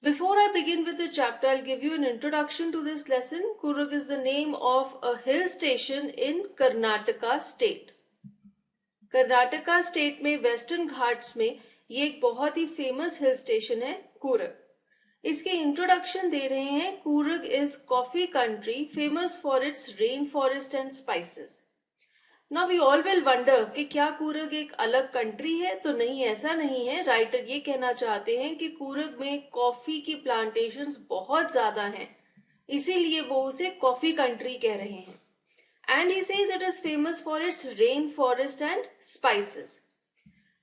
Before I begin with the chapter, I'll give you an introduction to this lesson. Coorg is the name of a hill station in Karnataka state. Karnataka state में western Ghats में ये एक बहुत ही famous hill station है कूर्ग। इसके introduction दे रहे हैं। Coorg is coffee country famous for its rain forest and spices. Now we all will wonder कि क्या कूर्ग एक अलग कंट्री है? तो नहीं, ऐसा नहीं है। राइटर ये कहना चाहते हैं कि कूर्ग में कॉफी की प्लांटेशंस बहुत ज्यादा हैं, इसीलिए वो उसे कॉफी कंट्री कह रहे हैं। And he says it is famous for its rain forest and spices.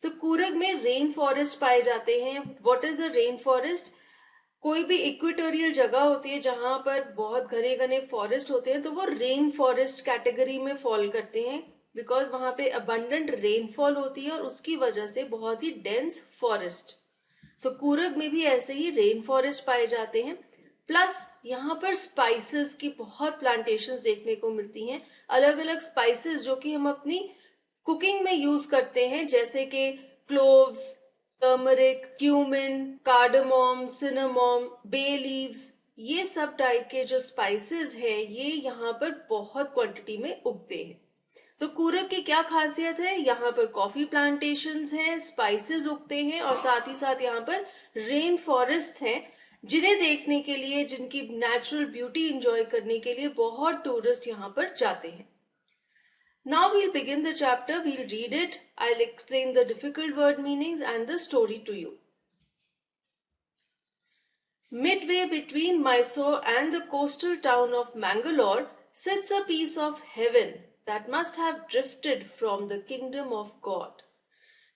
तो कूर्ग में रेन फॉरेस्ट पाए जाते हैं। What is a rain forest? कोई भी इक्वेटोरियल जगह होती है जहां पर बहुत घने घने फॉरेस्ट होते हैं, तो वो रेन फॉरेस्ट कैटेगरी में फॉल करते हैं, बिकॉज वहां पे अबंडेंट रेनफॉल होती है और उसकी वजह से बहुत ही डेंस फॉरेस्ट। तो कूर्ग में भी ऐसे ही रेन फॉरेस्ट पाए जाते हैं। प्लस यहाँ पर स्पाइसेस की बहुत प्लांटेशंस देखने को मिलती हैं। अलग अलग स्पाइसेस जो कि हम अपनी कुकिंग में यूज करते हैं, जैसे कि cloves, turmeric, cumin, cardamom, cinnamon, bay leaves, ये सब टाइप के जो स्पाइसेस हैं ये यहाँ पर बहुत क्वांटिटी में उगते हैं। तो कूर्ग की क्या खासियत है? यहाँ पर कॉफी प्लांटेशंस हैं, स्पाइसेस उगते हैं और साथ ही साथ यहाँ पर रेन फॉरेस्ट हैं, जिन्हें देखने के लिए, जिनकी नेचुरल ब्यूटी एंजॉय करने के लिए बहुत टूरिस्ट यहाँ पर जाते हैं। Now we'll begin the chapter. We'll read it. I'll explain the difficult word meanings and the story to you. Midway between Mysore and the coastal town of Mangalore sits a piece of heaven that must have drifted from the kingdom of God.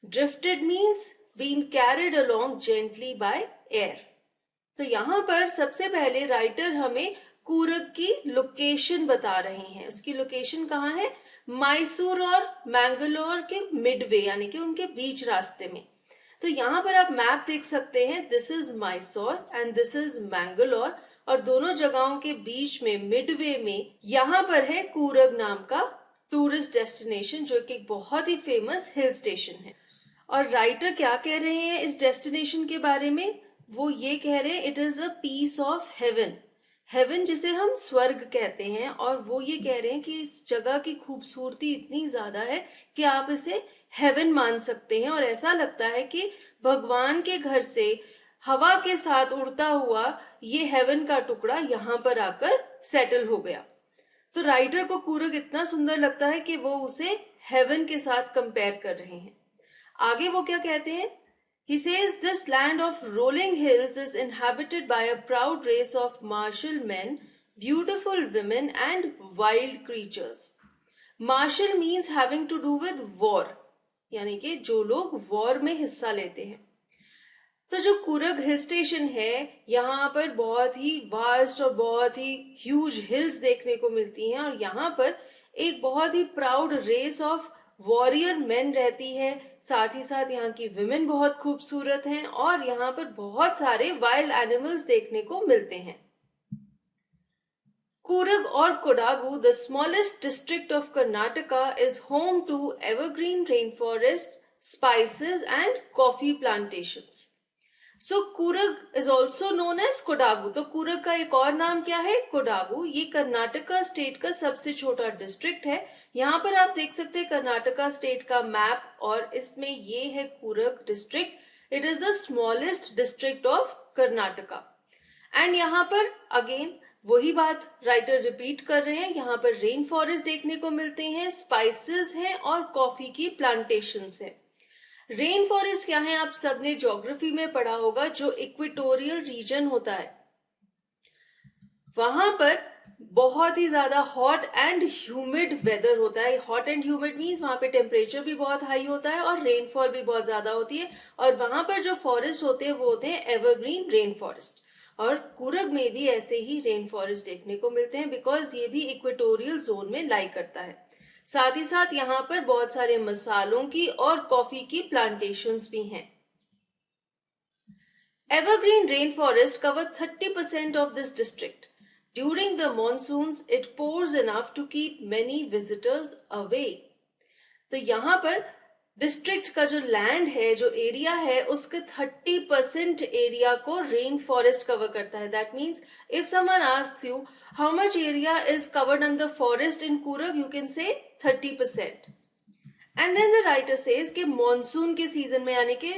Drifted means being carried along gently by air. तो यहाँ पर सबसे पहले writer हमें कूर्ग की location बता रहे हैं। उसकी लोकेशन कहाँ है? मैसूर और मैंगलोर के मिडवे, यानी कि उनके बीच रास्ते में। तो यहाँ पर आप मैप देख सकते हैं। This is Mysore and this is Mangalore, और दोनों जगहों के बीच में मिडवे में यहाँ पर है कूर्ग नाम का टूरिस्ट डेस्टिनेशन, जो कि बहुत ही फेमस हिल स्टेशन है। और राइटर क्या कह रहे हैं इस डेस्टिनेशन के बारे में? वो ये कह रहे हैं it is a piece of heaven. Heaven जिसे हम स्वर्ग कहते हैं, और वो ये कह रहे हैं कि इस जगह की खूबसूरती इतनी ज्यादा है कि आप इसे हेवन मान सकते हैं, और ऐसा लगता है कि भगवान के घर से हवा के साथ उड़ता हुआ ये हेवन का टुकड़ा यहाँ पर आकर सेटल हो गया। तो राइटर को कूर्ग इतना सुंदर लगता है कि वो उसे हेवन के साथ कंपेयर कर रहे हैं। आगे वो क्या कहते हैं? He says this land of rolling hills is inhabited by a proud race of martial men, beautiful women and wild creatures. Martial means having to do with war, यानी कि जो लोग वॉर में हिस्सा लेते हैं। तो जो कूर्ग हिल स्टेशन है, यहाँ पर बहुत ही वास्ट और बहुत ही ह्यूज हिल्स देखने को मिलती हैं, और यहाँ पर एक बहुत ही proud race of warrior men रहती है। साथ ही साथ यहाँ की विमेन बहुत खूबसूरत हैं, और यहाँ पर बहुत सारे वाइल्ड एनिमल्स देखने को मिलते हैं। कूर्ग और Kodagu, the smallest district of Karnataka, is home to evergreen rain forest, spices and coffee plantations. So Coorg is also known as Kodagu. तो कूर्ग का एक और नाम क्या है? कोडागु। ये कर्नाटका स्टेट का सबसे छोटा डिस्ट्रिक्ट है। यहाँ पर आप देख सकते हैं कर्नाटका स्टेट का मैप, और इसमें ये है Coorg district. It is the smallest district of Karnataka. And यहाँ पर अगेन वही बात राइटर रिपीट कर रहे हैं। यहाँ पर रेन फॉरेस्ट देखने को मिलते हैं, स्पाइसेस हैं और कॉफी की प्लांटेशंस हैं। रेन फॉरेस्ट क्या है? आप सबने ज्योग्राफी में पढ़ा होगा। जो इक्वेटोरियल रीजन होता है वहां पर बहुत ही ज्यादा हॉट एंड ह्यूमिड वेदर होता है। हॉट एंड ह्यूमिड मीन्स वहां पे टेम्परेचर भी बहुत हाई होता है और रेनफॉल भी बहुत ज्यादा होती है। और वहां पर जो फॉरेस्ट होते हैं वो होते हैं एवरग्रीन रेन फॉरेस्ट, और कूर्ग में भी ऐसे ही रेन फॉरेस्ट देखने को मिलते हैं, बिकॉज ये भी इक्वेटोरियल जोन में लाई करता है। साथ ही साथ यहाँ पर बहुत सारे मसालों की और कॉफी की प्लांटेशंस भी हैं। Evergreen rainforest cover 30% of this district. During the monsoons, it pours enough to keep many visitors away. तो यहाँ पर डिस्ट्रिक्ट का जो लैंड है, जो एरिया है, उसके 30% एरिया को रेन फॉरेस्ट कवर करता है. That means if someone asks you how much area is covered under forest in Coorg, you can say 30%. And then the writer says कि मॉनसून के सीजन में, यानी कि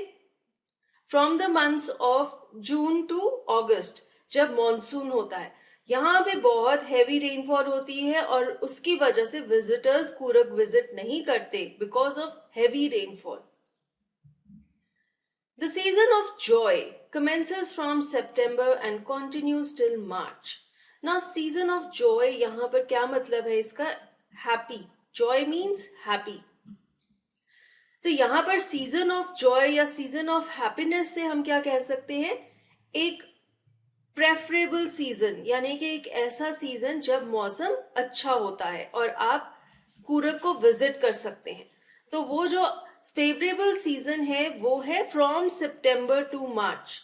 from the months of June to August, जब monsoon होता है, यहाँ पे बहुत हैवी रेनफॉल होती है और उसकी वजह से विजिटर्स कूर्ग विजिट नहीं करते because of heavy rainfall. The season of Joy commences from September and continues till March. Now season of Joy यहाँ पर क्या मतलब है इसका? हैप्पी. Joy means happy. तो यहाँ पर सीजन ऑफ जॉय या सीजन ऑफ हैप्पीनेस से हम क्या कह सकते हैं? एक प्रेफरेबल सीजन, यानी कि एक ऐसा सीजन जब मौसम अच्छा होता है और आप कूर्ग को विजिट कर सकते हैं. तो वो जो फेवरेबल सीजन है वो है फ्रॉम सितंबर टू मार्च.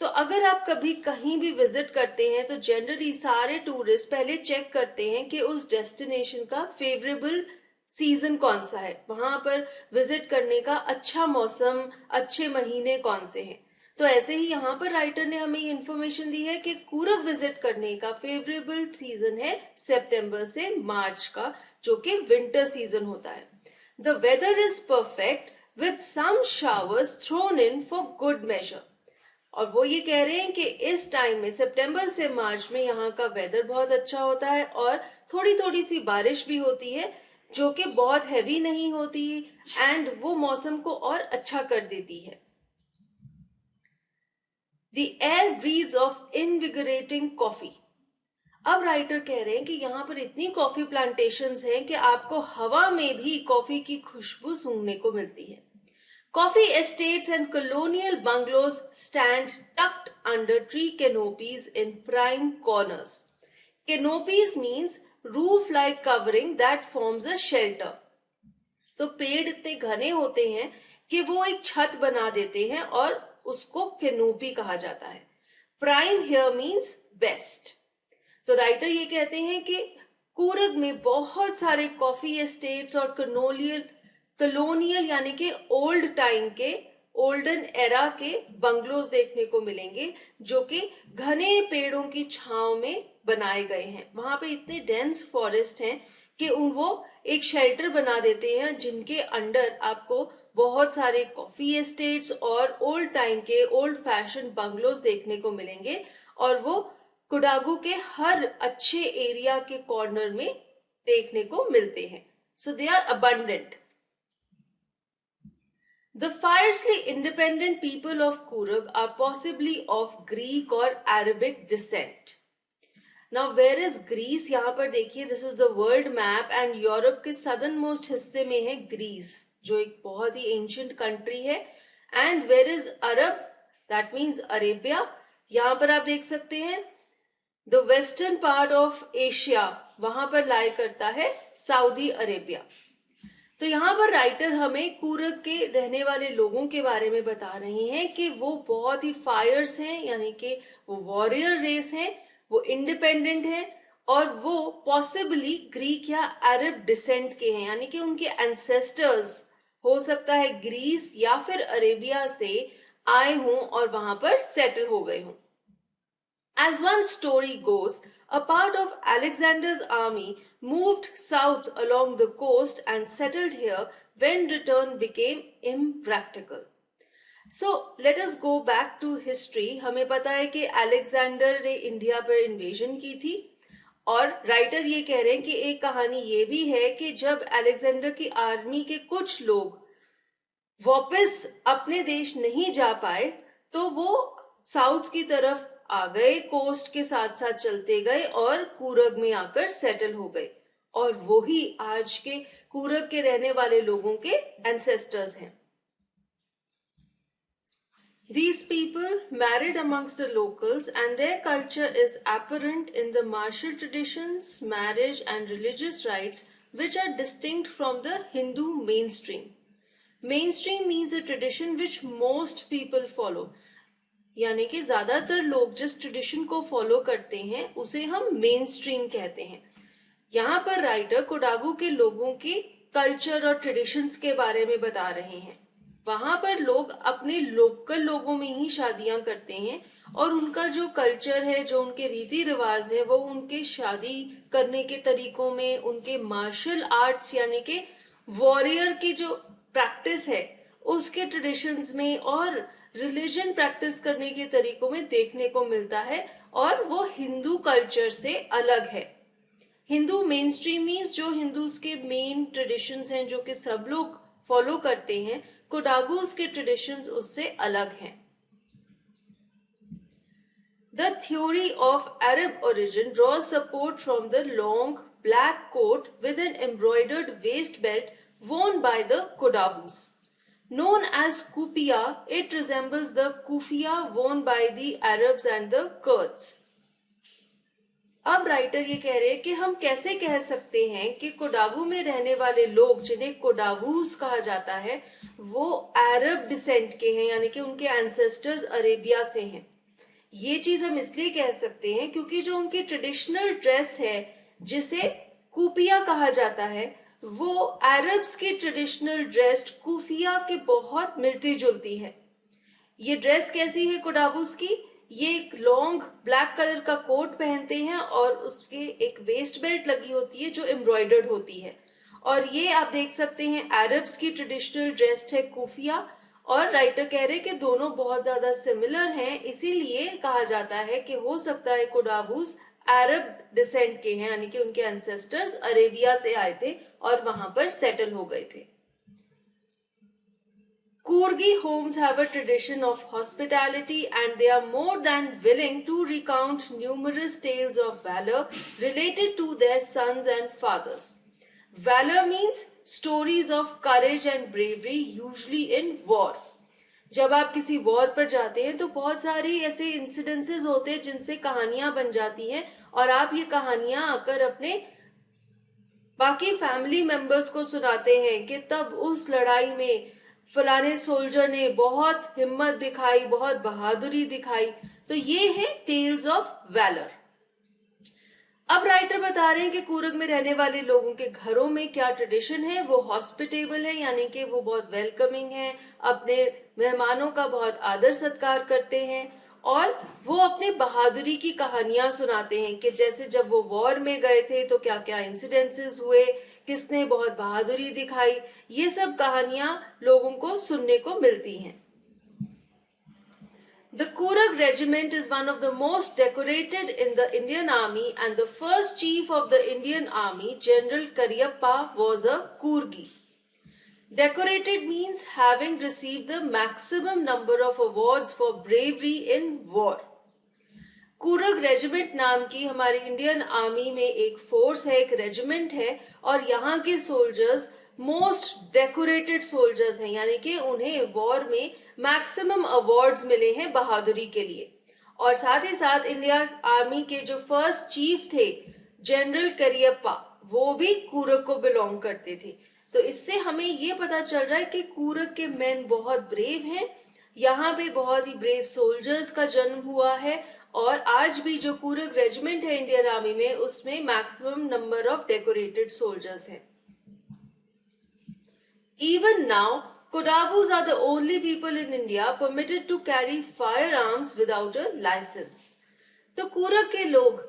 तो अगर आप कभी कहीं भी विजिट करते हैं तो जनरली सारे टूरिस्ट पहले चेक करते हैं कि उस डेस्टिनेशन का फेवरेबल सीजन कौन सा है, वहां पर विजिट करने का अच्छा मौसम, अच्छे महीने कौन से हैं. तो ऐसे ही यहाँ पर राइटर ने हमें ये इन्फॉर्मेशन दी है कि कूर्ग विजिट करने का फेवरेबल सीजन है सितंबर से मार्च का, जो कि विंटर सीजन होता है. The weather is perfect with some showers thrown in for good measure. और वो ये कह रहे हैं कि इस टाइम में सितंबर से मार्च में यहाँ का वेदर बहुत अच्छा होता है और थोड़ी थोड़ी सी बारिश भी होती है, जो कि बहुत हैवी नहीं होती एंड वो मौसम को और अच्छा कर देती है. The air breathes of invigorating coffee. अब राइटर कह रहे हैं कि यहाँ पर इतनी कॉफी प्लांटेशंस हैं कि आपको हवा में भी कॉफी की खुशबू सूंघने को मिलती है. Coffee estates and colonial bungalows stand tucked under tree canopies in prime corners. Canopies means roof-like covering that forms a shelter. तो पेड़ इतने घने होते हैं कि वो एक छत बना देते हैं और उसको कैनोपी कहा जाता है. Prime here means best. तो राइटर ये कहते हैं कि कूर्ग में बहुत सारे कॉफी एस्टेट्स और कलोनियल यानी कि ओल्ड टाइम के, ओल्डन एरा के बंगलोज देखने को मिलेंगे, जो कि घने पेड़ों की छांव में बनाए गए हैं. वहां पे इतने डेंस फॉरेस्ट हैं कि वो एक शेल्टर बना देते हैं जिनके अंडर आपको बहुत सारे कॉफी एस्टेट्स और ओल्ड टाइम के ओल्ड फैशन बंगलोज देखने को मिलेंगे और वो कोडागू के हर अच्छे एरिया के कॉर्नर में देखने को मिलते हैं. So they are abundant. The fiercely independent people of Coorg are possibly of Greek or Arabic descent. Now where is Greece? यहाँ पर देखिए, this is the world map and Europe के सदर्न मोस्ट हिस्से में है ग्रीस, जो एक बहुत ही एंशियंट कंट्री है. And where is Arab? That means Arabia. यहाँ पर आप देख सकते हैं the western part of Asia, वहां पर लाई करता है सऊदी अरेबिया. तो यहाँ पर राइटर हमें कूर्ग के रहने वाले लोगों के बारे में बता रहे हैं कि वो बहुत ही फायर्स हैं, यानी कि वो वॉरियर रेस हैं, वो इंडिपेंडेंट हैं और वो पॉसिबली ग्रीक या अरब डिसेंट के हैं, यानी कि उनके एंसेस्टर्स हो सकता है ग्रीस या फिर अरेबिया से आए हों और वहां पर सेटल हो गए हों. As one story goes, a part of Alexander's army moved south along the coast and settled here when return became impractical. So let us go back to history. हमें पता है कि अलेक्जेंडर ने इंडिया पर invasion की थी और writer ये कह रहे हैं कि एक कहानी ये भी है कि जब अलेक्जेंडर की आर्मी के कुछ लोग वापस अपने देश नहीं जा पाए तो वो साउथ की तरफ आ गए, कोस्ट के साथ साथ चलते गए और कूर्ग में आकर सेटल हो गए और वो ही आज के कूर्ग के रहने वाले लोगों के एंसेस्टर्स हैं. These people married amongst the locals and their culture is apparent in the martial traditions, marriage and religious rites which are distinct from the Hindu mainstream. Mainstream means a tradition which most people follow. यानी कि ज्यादातर लोग जिस tradition को follow करते हैं उसे हम मेन स्ट्रीम कहते हैं. यहाँ पर राइटर कोडागू के लोगों की कल्चर और ट्रेडिशंस के बारे में बता रहे हैं। वहां पर लोग अपने लोकल लोगों में ही शादियां करते हैं और उनका जो कल्चर है, जो उनके रीति रिवाज है, वो उनके शादी करने के तरीकों में, उनके मार्शल आर्ट्स यानी कि वॉरियर की जो प्रैक्टिस है उसके ट्रेडिशंस में और रिलीजन प्रैक्टिस करने के तरीकों में देखने को मिलता है और वो हिंदू कल्चर से अलग है। हिंदू मेन स्ट्रीम मीन्स जो हिंदूज के मेन ट्रेडिशंस हैं जो कि सब लोग फॉलो करते हैं, कोडागूज के ट्रेडिशंस उससे अलग हैं। The theory of Arab origin draws support from the long black coat with an embroidered waist belt worn by the Kodavus. Known as kufiya, it resembles the kufiya worn by the Arabs and the Kurds. अब writer ये कह रहे हैं कि हम कैसे कह सकते हैं कि कोडागू में रहने वाले लोग जिन्हें कोडागूस कहा जाता है वो अरब डिसेंट के हैं, यानी कि उनके एंसेस्टर्स अरेबिया से हैं। ये चीज हम इसलिए कह सकते हैं क्योंकि जो उनकी ट्रेडिशनल ड्रेस है जिसे कुफिया कहा जाता है वो अरब्स की ट्रेडिशनल ड्रेस कुफिया के बहुत मिलती जुलती है। ये ड्रेस कैसी है कोडागूस की? ये एक लॉन्ग ब्लैक कलर का कोट पहनते हैं और उसके एक वेस्ट बेल्ट लगी होती है जो एम्ब्रॉयडर्ड होती है। और ये आप देख सकते हैं अरब्स की ट्रेडिशनल ड्रेस है कुफिया, और राइटर कह रहे हैं कि दोनों बहुत ज्यादा सिमिलर हैं, इसीलिए कहा जाता है कि हो सकता है कोडागूस अरब डिसेंट के हैं, यानी कि उनके एंसेस्टर्स अरेबिया से आए थे और वहां पर सेटल हो गए थे। Kurgi homes have a tradition of hospitality and they are more than willing to recount numerous tales of valor related to their sons and fathers. Valor means stories of courage and bravery, usually in war. जब आप किसी war पर जाते हैं तो बहुत सारी ऐसे इंसिडेंसेस होते हैं जिनसे कहानियां बन जाती हैं और आप ये कहानियां आकर अपने बाकी फैमिली मेंबर्स को सुनाते हैं कि तब उस लड़ाई में फलाने सोल्जर ने बहुत हिम्मत दिखाई, बहुत बहादुरी दिखाई। तो ये है टेल्स ऑफ वैलर। अब राइटर बता रहे हैं कि कूरग में रहने वाले लोगों के घरों में क्या ट्रेडिशन है। वो हॉस्पिटेबल है, यानी कि वो बहुत वेलकमिंग है, अपने मेहमानों का बहुत आदर सत्कार करते हैं और वो अपने बहादुरी की कहानियां सुनाते हैं कि जैसे जब वो वॉर में गए थे तो क्या क्या इंसिडेंसेस हुए, किसने बहुत बहादुरी दिखाई, ये सब कहानियां लोगों को सुनने को मिलती हैं। The Kurag regiment is one of the most decorated in the Indian Army and the first chief of the Indian Army, General Cariappa, was a Kurgi. Decorated means having received the maximum number of awards for bravery in war. Coorg regiment नाम की हमारी Indian army में एक force है, एक regiment है और यहाँ के सोल्जर्स मोस्ट डेकोरेटेड सोल्जर्स हैं, यानी कि उन्हें वॉर में मैक्सिमम अवार्ड्स मिले हैं बहादुरी के लिए। और साथ ही साथ इंडिया आर्मी के जो फर्स्ट चीफ थे जनरल करियप्पा, वो भी कूरग को बिलोंग करते थे। तो इससे हमें ये पता चल रहा है कि कूरग के मेन बहुत ब्रेव हैं, यहाँ पे बहुत ही ब्रेव सोल्जर्स का जन्म हुआ है और आज भी जो कूरग रेजिमेंट है इंडियन आर्मी में उसमें maximum number of decorated soldiers हैं। Even now, Kodavus are the only people in India permitted to carry firearms without a license. तो कूरग के लोग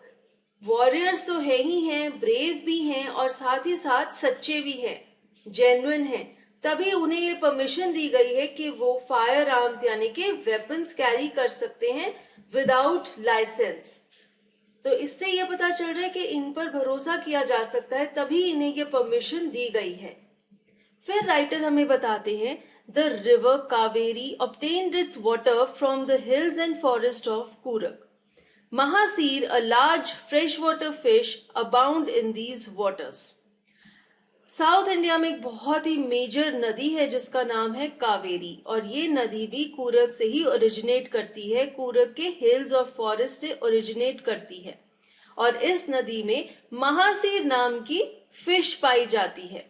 वॉरियर्स तो है ही हैं, ब्रेव भी हैं और साथ ही साथ सच्चे भी हैं, जेन्युइन हैं, तभी उन्हें ये परमिशन दी गई है कि वो फायर आर्म्स यानी कि वेपन्स कैरी कर सकते हैं विदाउट लाइसेंस। तो इससे ये पता चल रहा है कि इन पर भरोसा किया जा सकता है, तभी इन्हें ये परमिशन दी गई है। फिर राइटर हमें बताते हैं the river Kaveri obtained its water from the hills and forest of Kurag. Mahasir, a large freshwater fish, abound in these waters. South India में एक बहुत ही मेजर नदी है जिसका नाम है कावेरी और ये नदी भी कूरग से ही ओरिजिनेट करती है, कूरग के हिल्स और फॉरेस्ट से ओरिजिनेट करती है और इस नदी में महासीर नाम की फिश पाई जाती है।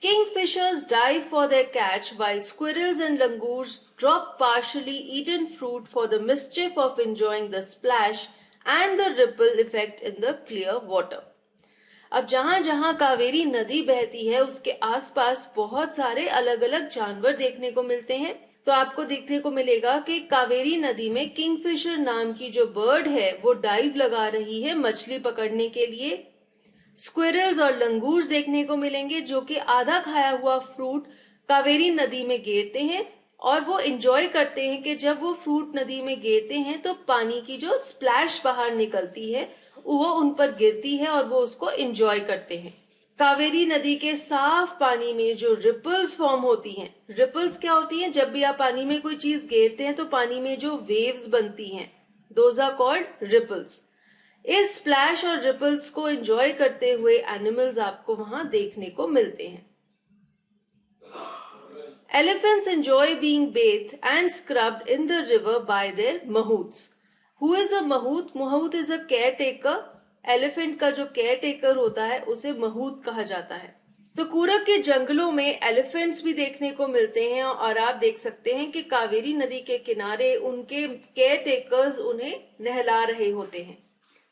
Kingfishers dive for their catch while squirrels and langurs drop partially eaten fruit for the mischief of enjoying the splash and the ripple effect in the clear water. अब जहां जहां कावेरी नदी बहती है उसके आसपास बहुत सारे अलग अलग जानवर देखने को मिलते हैं। तो आपको देखने को मिलेगा कि कावेरी नदी में किंगफिशर नाम की जो बर्ड है वो डाइव लगा रही है मछली पकड़ने के लिए। स्क्विरल्स और लंगूर्स देखने को मिलेंगे जो कि आधा खाया हुआ फ्रूट कावेरी नदी में गिरते हैं और वो एंजॉय करते हैं कि जब वो फ्रूट नदी में गिरते हैं तो पानी की जो स्प्लैश बाहर निकलती है वो उन पर गिरती है और वो उसको एंजॉय करते हैं। कावेरी नदी के साफ पानी में जो रिपल्स फॉर्म होती हैं, रिपल्स क्या होती हैं? जब भी आप पानी में कोई चीज गिरते हैं तो पानी में जो वेव्स बनती हैं, दोज आर कॉल्ड रिपल्स। इस स्प्लैश और रिपल्स को एंजॉय करते हुए एनिमल्स आपको वहां देखने को मिलते हैं। Elephants enjoy being bathed and scrubbed in the river by their mahouts. Who is a mahout? Mahout is a caretaker. Elephant का जो caretaker होता है उसे mahout कहा जाता है। तो कूरग के जंगलों में एलिफेंट्स भी देखने को मिलते हैं और आप देख सकते हैं कि कावेरी नदी के किनारे उनके केयरटेकर्स उन्हें नहला रहे होते हैं।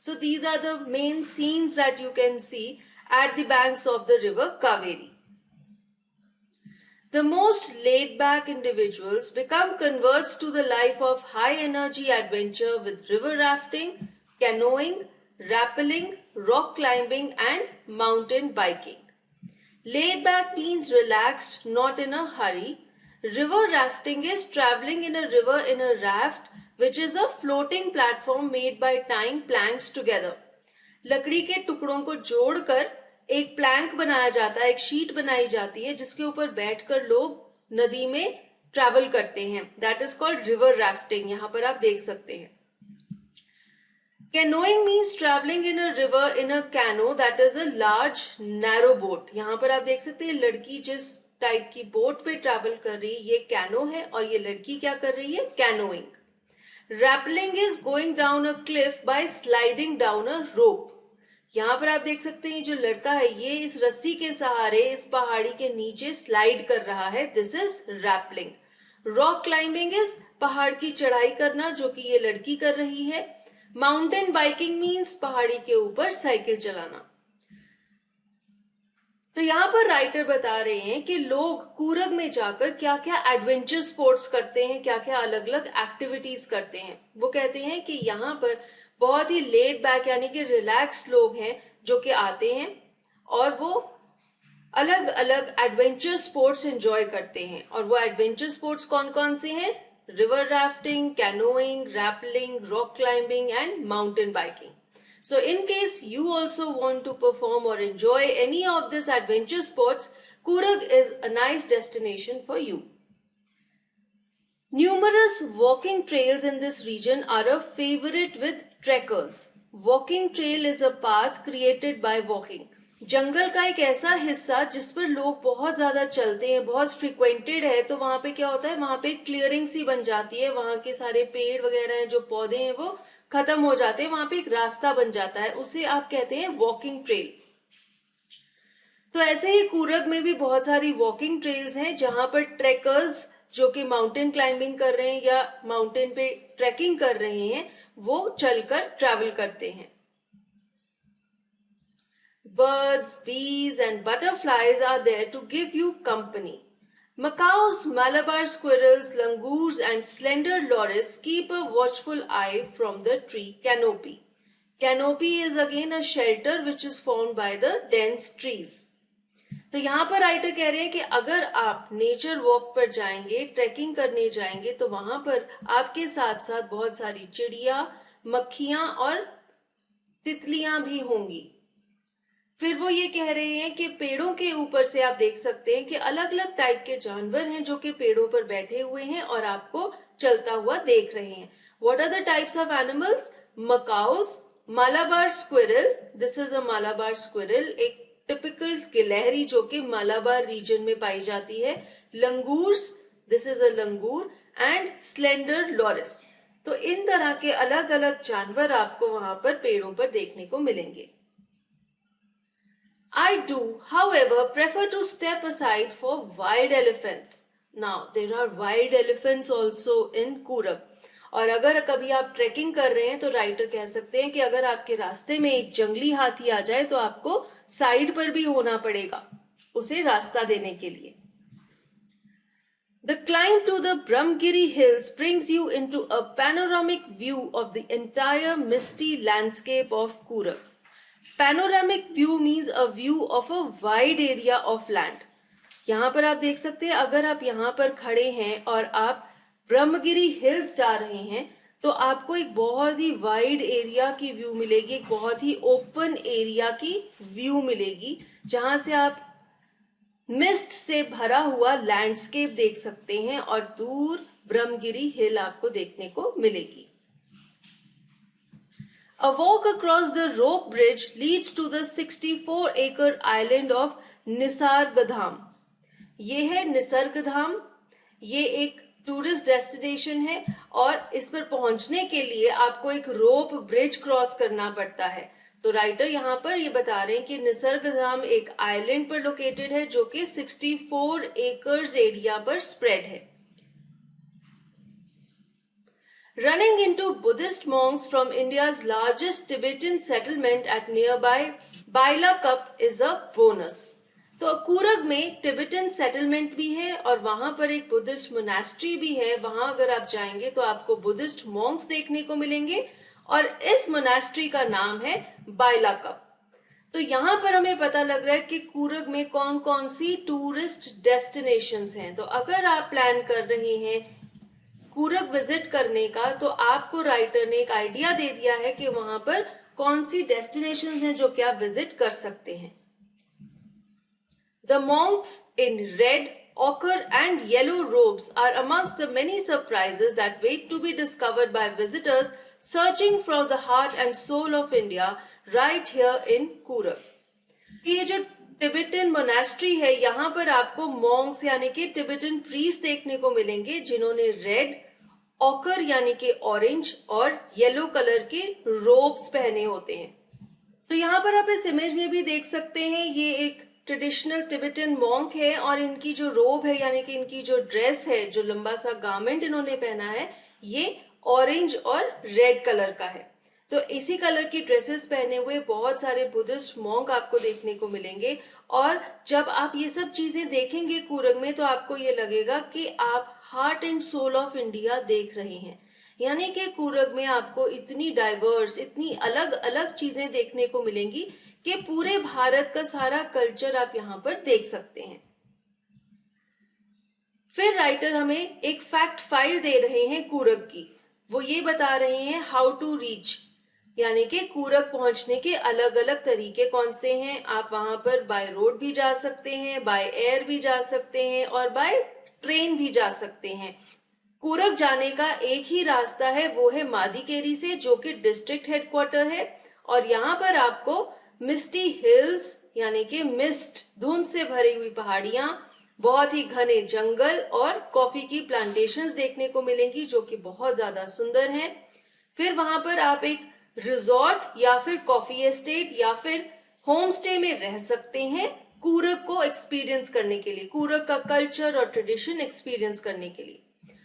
So these are the main scenes that you can see at the banks of the river Kaveri. The most laid-back individuals become converts to the life of high-energy adventure with river rafting, canoeing, rappelling, rock climbing and mountain biking. Laid-back means relaxed, not in a hurry. River rafting is traveling in a river in a raft, which is a floating platform made by tying planks together. लकड़ी के टुकड़ों को जोड़कर एक Planck बनाया जाता है, एक शीट बनाई जाती है जिसके ऊपर बैठकर लोग नदी में ट्रैवल करते हैं। That is called river rafting. यहाँ पर आप देख सकते हैं। Canoeing means travelling in a river in a canoe that is a large narrow boat. यहाँ पर आप देख सकते हैं लड़की जिस टाइप की बोट पे ट्रैवल कर रही है ये कैनो है और ये लड़की क्या कर रही है? Canoeing. Rappelling is going down a cliff by sliding down a rope. यहाँ पर आप देख सकते हैं जो लड़का है ये इस रस्सी के सहारे इस पहाड़ी के नीचे स्लाइड कर रहा है। This is rappelling. Rock climbing is पहाड़ की चढ़ाई करना जो कि ये लड़की कर रही है। माउंटेन बाइकिंग मीन्स पहाड़ी के ऊपर साइकिल चलाना। तो यहाँ पर राइटर बता रहे हैं कि लोग कूरग में जाकर क्या क्या एडवेंचर स्पोर्ट्स करते हैं, क्या क्या अलग अलग एक्टिविटीज करते हैं। वो कहते हैं कि यहाँ पर बहुत ही लेड बैक यानी कि रिलैक्स लोग हैं जो कि आते हैं और वो अलग अलग एडवेंचर स्पोर्ट्स एंजॉय करते हैं। और वो एडवेंचर स्पोर्ट्स कौन कौन से हैं? River rafting, canoeing, rappelling, rock climbing and mountain biking. So in case you also want to perform or enjoy any of these adventure sports, Coorg is a nice destination for you. Numerous walking trails in this region are a favorite with trekkers. Walking trail is a path created by walking. जंगल का एक ऐसा हिस्सा जिस पर लोग बहुत ज्यादा चलते हैं, बहुत फ्रिक्वेंटेड है, तो वहां पे क्या होता है, वहां पे क्लियरिंग सी बन जाती है, वहां के सारे पेड़ वगैरह हैं, जो पौधे हैं वो खत्म हो जाते हैं, वहां पे एक रास्ता बन जाता है, उसे आप कहते हैं वॉकिंग ट्रेल। तो ऐसे ही कूरग में भी बहुत सारी वॉकिंग ट्रेल्स हैं जहां पर ट्रेकर्स जो कि माउंटेन क्लाइंबिंग कर रहे हैं या माउंटेन पे ट्रैकिंग कर रहे हैं वो चलकर ट्रैवल करते हैं। Birds, bees and butterflies are there to give you company. Macaws, Malabar squirrels, langurs and slender loris keep a watchful eye from the tree canopy. Canopy is again a shelter which is formed by the dense trees. तो यहाँ पर writer कह रहे हैं कि अगर आप nature walk पर जाएंगे, ट्रैकिंग करने जाएंगे तो वहां पर आपके साथ साथ बहुत सारी चिड़िया, मक्खियां और तितलियां भी होंगी। फिर वो ये कह रहे हैं कि पेड़ों के ऊपर से आप देख सकते हैं कि अलग अलग टाइप के जानवर हैं जो कि पेड़ों पर बैठे हुए हैं और आपको चलता हुआ देख रहे हैं। What are the types of animals? Macaws, Malabar squirrel, this is a Malabar squirrel, एक टिपिकल गिलहरी जो कि मालाबार रीजन में पाई जाती है। Langurs, this is a langur and slender loris. तो इन तरह के अलग अलग जानवर आपको वहां पर पेड़ों पर देखने को मिलेंगे। I do, however, prefer to step aside for wild elephants. Now, there are wild elephants also in Coorg. और अगर कभी आप ट्रेकिंग कर रहे हैं तो राइटर कह सकते हैं कि अगर आपके रास्ते में एक जंगली हाथी आ जाए तो आपको साइड पर भी होना पड़ेगा उसे रास्ता देने के लिए। The climb to the Brahmgiri Hills brings you into a panoramic view of the entire misty landscape of Coorg. Panoramic view means a view of a wide area of land. यहाँ पर आप देख सकते हैं, अगर आप यहाँ पर खड़े हैं और आप ब्रह्मगिरी हिल्स जा रहे हैं तो आपको एक बहुत ही वाइड एरिया की व्यू मिलेगी, एक बहुत ही ओपन एरिया की व्यू मिलेगी जहां से आप मिस्ट से भरा हुआ लैंडस्केप देख सकते हैं और दूर ब्रह्मगिरी हिल आपको देखने को मिलेगी। A walk across the rope bridge leads to the 64-acre island of निसर्गधाम। ये है निसर्गधाम, ये एक टूरिस्ट डेस्टिनेशन है और इस पर पहुंचने के लिए आपको एक रोप ब्रिज क्रॉस करना पड़ता है। तो राइटर यहाँ पर ये बता रहे हैं कि निसर्गधाम एक आइलैंड पर लोकेटेड है जो कि 64 एकर्स एरिया पर स्प्रेड है। Running into Buddhist monks from India's largest Tibetan settlement at nearby Bailakap is a bonus. तो कूरग में टिबेटन सेटलमेंट भी है और वहां पर एक बुद्धिस्ट मोनास्ट्री भी है। वहां अगर आप जाएंगे तो आपको बुद्धिस्ट मॉन्क्स देखने को मिलेंगे और इस मोनास्ट्री का नाम है बाइलाकप। तो यहाँ पर हमें पता लग रहा है कि कूरग में कौन कौन सी टूरिस्ट डेस्टिनेशंस हैं। तो अगर आप प्लान कर रहे हैं कूरग विजिट करने का तो आपको राइटर ने एक आइडिया दे दिया है कि वहां पर कौन सी डेस्टिनेशंस हैं जो कि आप विजिट कर सकते हैं। The monks in red, ochre and yellow robes are amongst the many surprises that wait to be discovered by visitors searching from the heart and soul of India right here in Coorg. ये जो Tibetan monastery है यहाँ पर आपको Monks यानी कि Tibetan priest देखने को मिलेंगे जिन्होंने रेड, ऑकर यानी कि ऑरेंज और येलो कलर के रोब्स पहने होते हैं। तो यहाँ पर आप इस इमेज में भी देख सकते हैं, ये एक ट्रेडिशनल टिबेटन मॉन्क है और इनकी जो रोब है यानी कि इनकी जो ड्रेस है, जो लंबा सा गारमेंट इन्होंने पहना है, ये ऑरेंज और रेड कलर का है। तो इसी कलर की ड्रेसेस पहने हुए बहुत सारे बुद्धिस्ट मॉन्क आपको देखने को मिलेंगे और जब आप ये सब चीजें देखेंगे कूरग में तो आपको ये लगेगा कि आप heart and soul of India देख रहे हैं। यानी कि कूरग में आपको इतनी डाइवर्स, इतनी अलग अलग चीजें देखने को मिलेंगी कि पूरे भारत का सारा कल्चर आप यहाँ पर देख सकते हैं। फिर राइटर हमें एक फैक्ट फाइल दे रहे हैं कूरग की। वो ये बता रहे हैं हाउ टू रीच, यानी कि कूरग पहुंचने के अलग अलग तरीके कौन से हैं। आप वहां पर बाय रोड भी जा सकते हैं, बाय एयर भी जा सकते हैं और बाय ट्रेन भी जा सकते हैं। कूरग जाने का एक ही रास्ता है, वो है मादीकेरी से, जो कि डिस्ट्रिक्ट हेडक्वार्टर है। और यहाँ पर आपको मिस्टी हिल्स यानी कि मिस्ट, धुंध से भरी हुई पहाड़ियां, बहुत ही घने जंगल और कॉफी की प्लांटेशंस देखने को मिलेंगी जो कि बहुत ज्यादा सुंदर हैं। फिर वहां पर आप एक रिजॉर्ट या फिर कॉफी एस्टेट या फिर होम स्टे में रह सकते हैं कूरग को एक्सपीरियंस करने के लिए, कूरग का कल्चर और ट्रेडिशन एक्सपीरियंस करने के लिए।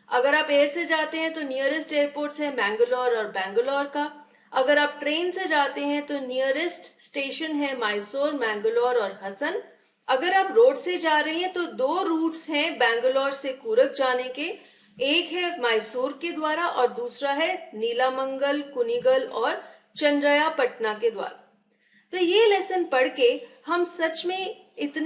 अगर आप एयर से जाते हैं तो नियरेस्ट एयरपोर्ट्स है मैंगलोर और बैंगलोर का। अगर आप ट्रेन से जाते हैं तो नियरेस्ट स्टेशन है मैसूर, मैंगलोर और हसन। अगर आप रोड से जा रहे हैं तो 2 रूट्स हैं बैंगलोर से कूरग जाने के, एक है मैसूर के द्वारा और दूसरा है नीलामंगल, कुनिगल और चंद्रयापटना के द्वारा। तो ये लेसन पढ़ के हम सच में इतने